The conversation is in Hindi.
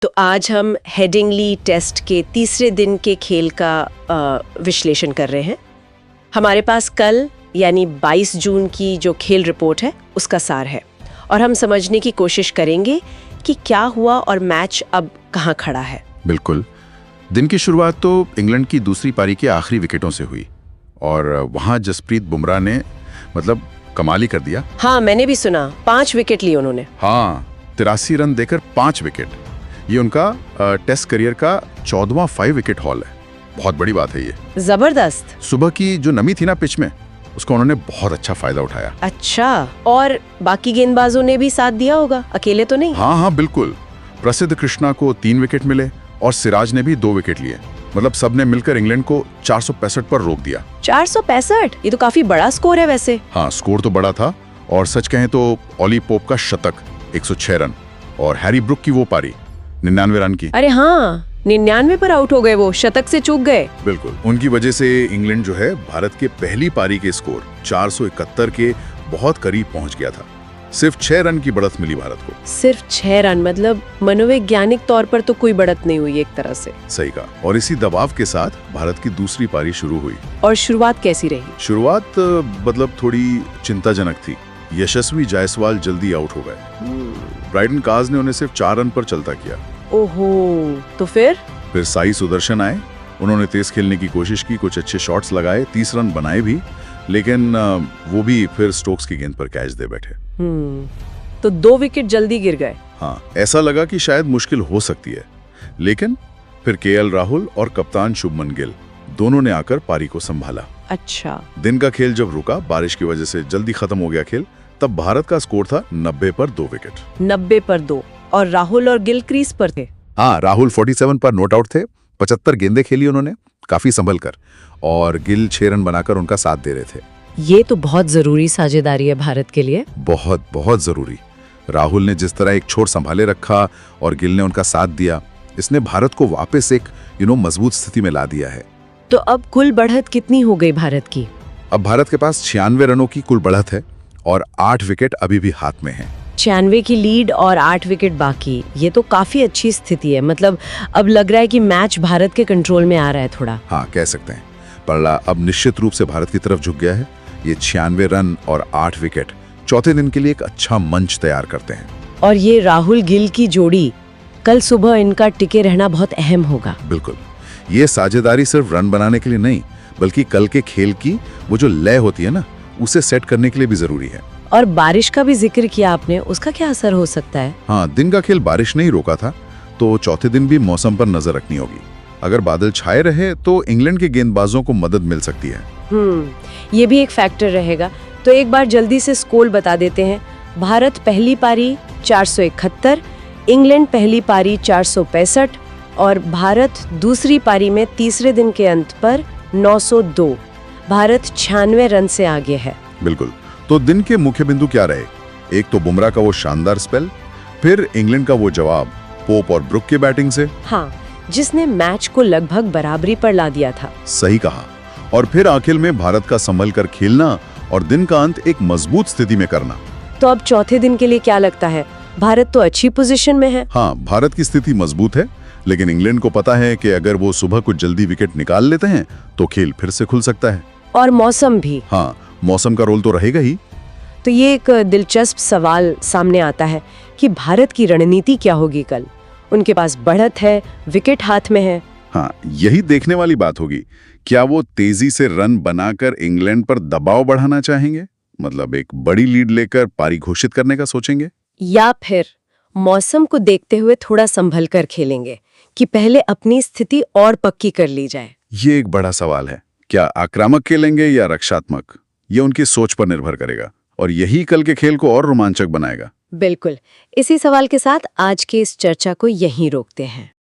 तो आज हम हेडिंगली टेस्ट के तीसरे दिन के खेल का विश्लेषण कर रहे हैं। हमारे पास कल यानी 22 जून की जो खेल रिपोर्ट है उसका सार है और हम समझने की कोशिश करेंगे कि क्या हुआ और मैच अब कहाँ खड़ा है। बिल्कुल। दिन की शुरुआत तो इंग्लैंड की दूसरी पारी के आखिरी विकेटों से हुई और वहाँ जसप्रीत बुमराह ने कमाल ही कर दिया। हाँ, मैंने भी सुना 5 विकेट लिए उन्होंने। हाँ, 83 रन देकर 5 विकेट। ये उनका टेस्ट करियर का 14वां 5 विकेट हॉल है। बहुत बड़ी बात है ये। जबरदस्त। सुबह की जो नमी थी ना पिच में, उसका उन्होंने बहुत अच्छा फायदा उठाया। अच्छा, और बाकी गेंदबाजों ने भी साथ दिया होगा, अकेले तो नहीं? हाँ, बिल्कुल। प्रसिद्ध कृष्णा को 3 विकेट मिले और सिराज ने भी 2 विकेट लिए। मतलब सबने मिलकर इंग्लैंड को 465 पर रोक दिया। 465? ये तो काफी बड़ा स्कोर है वैसे। हाँ, स्कोर तो बड़ा था और सच कहें तो ऑली पोप का शतक 106 रन और हैरी ब्रुक की वो पारी 99 रन की। अरे हाँ, 99 पर आउट हो गए, वो शतक से चूक गए। बिल्कुल, उनकी वजह से इंग्लैंड जो है भारत के पहली पारी के स्कोर 471 के बहुत करीब पहुंच गया था। सिर्फ 6 रन की बढ़त मिली भारत को। सिर्फ 6 रन, मतलब मनोवैज्ञानिक तौर पर तो कोई बढ़त नहीं हुई एक तरह से। सही कहा। और इसी दबाव के साथ भारत की दूसरी पारी शुरू हुई। और शुरुआत कैसी रही? शुरुआत थोड़ी चिंताजनक थी। यशस्वी जायसवाल जल्दी आउट हो गए। ब्राइडन काज ने उन्हें सिर्फ 4 रन पर चलता किया। ओहो, तो फिर साई सुदर्शन आए। उन्होंने तेज खेलने की कोशिश की, कुछ अच्छे शॉट्स लगाए, 30 रन बनाए भी, लेकिन वो भी फिर स्टोक्स की गेंद पर कैच दे बैठे। तो 2 विकेट जल्दी गिर गए। हाँ, ऐसा लगा कि शायद मुश्किल हो सकती है, लेकिन फिर केएल राहुल और कप्तान शुभमन गिल दोनों ने आकर पारी को संभाला। अच्छा। दिन का खेल जब रुका, बारिश की वजह से जल्दी खत्म हो गया खेल, तब भारत का स्कोर था 90 पर 2 विकेट। 90 पर 2, और राहुल और गिल क्रीज पर थे। हाँ, राहुल 47 पर नोट आउट थे। 75 गेंदें खेली उन्होंने, काफी संभल कर, और गिल 6 रन बनाकर उनका साथ दे रहे थे। ये तो बहुत जरूरी साझेदारी है भारत के लिए। बहुत बहुत जरूरी। राहुल ने जिस तरह एक छोर संभाले रखा और गिल ने उनका साथ दिया, इसने भारत को वापस एक मजबूत स्थिति में ला दिया है। तो अब कुल बढ़त कितनी हो गई भारत की? अब भारत के पास 96 रनों की कुल बढ़त है और 8 विकेट अभी भी हाथ में हैं। 96 की लीड और 8 विकेट बाकी, ये तो काफी अच्छी स्थिति है। मतलब अब लग रहा है कि मैच भारत के कंट्रोल में आ रहा है थोड़ा। हाँ, कह सकते हैं। पल्ला अब निश्चित रूप से भारत की तरफ झुक गया है। ये 96 रन और 8 विकेट चौथे दिन के लिए एक अच्छा मंच तैयार करते हैं। और ये राहुल गिल की जोड़ी, कल सुबह इनका टिके रहना बहुत अहम होगा। बिल्कुल। ये साझेदारी सिर्फ रन बनाने के लिए नहीं, बल्कि कल के खेल की वो जो लय होती है ना, उसे सेट करने के लिए भी जरूरी है। और बारिश का भी जिक्र किया आपने, उसका क्या असर हो सकता है? हाँ, दिन का खेल बारिश ने ही रोका था, तो चौथे दिन भी मौसम पर नजर रखनी होगी। अगर बादल छाए रहे तो इंग्लैंड के गेंदबाजों को मदद मिल सकती है। ये भी एक फैक्टर रहेगा। तो एक बार जल्दी से स्कोर बता देते हैं। भारत पहली पारी 471, इंग्लैंड पहली पारी 465 और भारत दूसरी पारी में तीसरे दिन के अंत पर 902। भारत 96 रन से आगे है। बिल्कुल। तो दिन के मुख्य बिंदु क्या रहे? एक तो बुमराह का वो शानदार स्पेल, फिर इंग्लैंड का वो जवाब पोप और ब्रुक की बैटिंग से। हाँ, जिसने मैच को लगभग बराबरी पर ला दिया था। सही कहा। और फिर आखिर में भारत का संभल कर खेलना और दिन का अंत एक मजबूत स्थिति में करना। तो अब चौथे दिन के लिए क्या लगता है? भारत तो अच्छी पोजीशन में है। हाँ, भारत की स्थिति मजबूत है, लेकिन इंग्लैंड को पता है कि अगर वो सुबह कुछ जल्दी विकेट निकाल लेते हैं तो खेल फिर से खुल सकता है। और मौसम भी। हाँ, मौसम का रोल तो रहेगा ही। तो ये एक दिलचस्प सवाल सामने आता है कि भारत की रणनीति क्या होगी कल। उनके पास बढ़त है, विकेट हाथ में है। हाँ, यही देखने वाली बात होगी। क्या वो तेजी से रन बनाकर इंग्लैंड पर दबाव बढ़ाना चाहेंगे, मतलब एक बड़ी लीड लेकर पारी घोषित करने का सोचेंगे, या फिर मौसम को देखते हुए थोड़ा संभल कर खेलेंगे कि पहले अपनी स्थिति और पक्की कर ली जाए? ये एक बड़ा सवाल है। क्या आक्रामक खेलेंगे या रक्षात्मक, ये उनकी सोच पर निर्भर करेगा और यही कल के खेल को और रोमांचक बनाएगा। बिल्कुल। इसी सवाल के साथ आज के इस चर्चा को यहीं रोकते हैं।